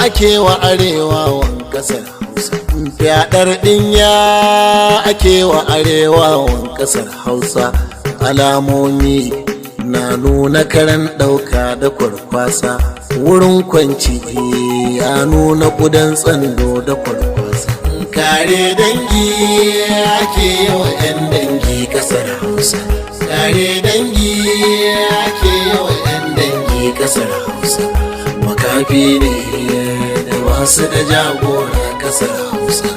ake wa arewawan kasar Hausa, fyaɗar ɗinya ake wa arewawan kasar Hausa. Alamomi na nuna karan ɗauka da kwarkwasa, wurin kwanci ya nuna ƙudan tsando da kwarkwasa. Kare dangi ake yawa 'yan dangi kasar Hausa, kare dangi ake yawa 'yan dangi kasar Hausa. Makafi ne da wasu da jagora kasar Hausa,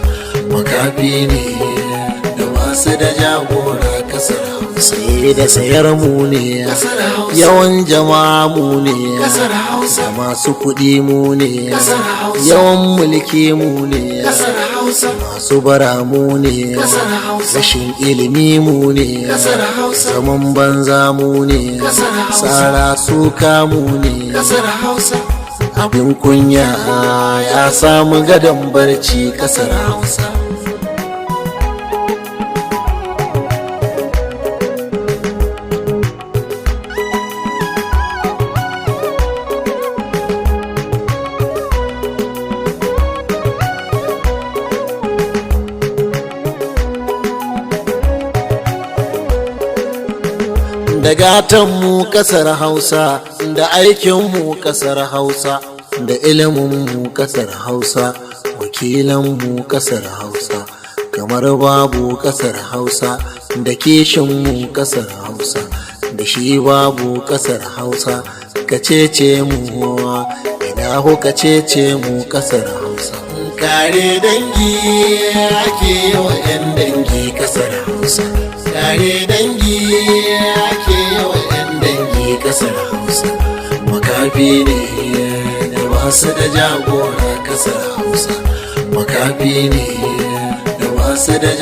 makafi ne da wasu da jagora kasar Hausa. Sai da sayar mu ne, yawan jama'a mu ne, da masu kuɗi mu ne, yawan mulki mu ne, masu bara mu ne, rashin ilimi mu ne, zaman banza mu ne, tsara suka mu ne. Abin kunya ya samu gadon barci kasar Hausa. Da gatanmu kasar Hausa, da aikinmu kasar Hausa, da iliminmu kasar Hausa, wakilanmu kasar Hausa, kamar babu kasar Hausa, da kishinmu kasar Hausa, da shi babu kasar Hausa. Kacece mu idaho, kacece mu kasar Hausa. Kare dangi ake yawa 'yan dangi kasar Hausa, kare dangi ake yawa 'yan dangi kasar Hausa. Makafi ne da wasu da jagora kasar Hausa, makafi ne da wasu da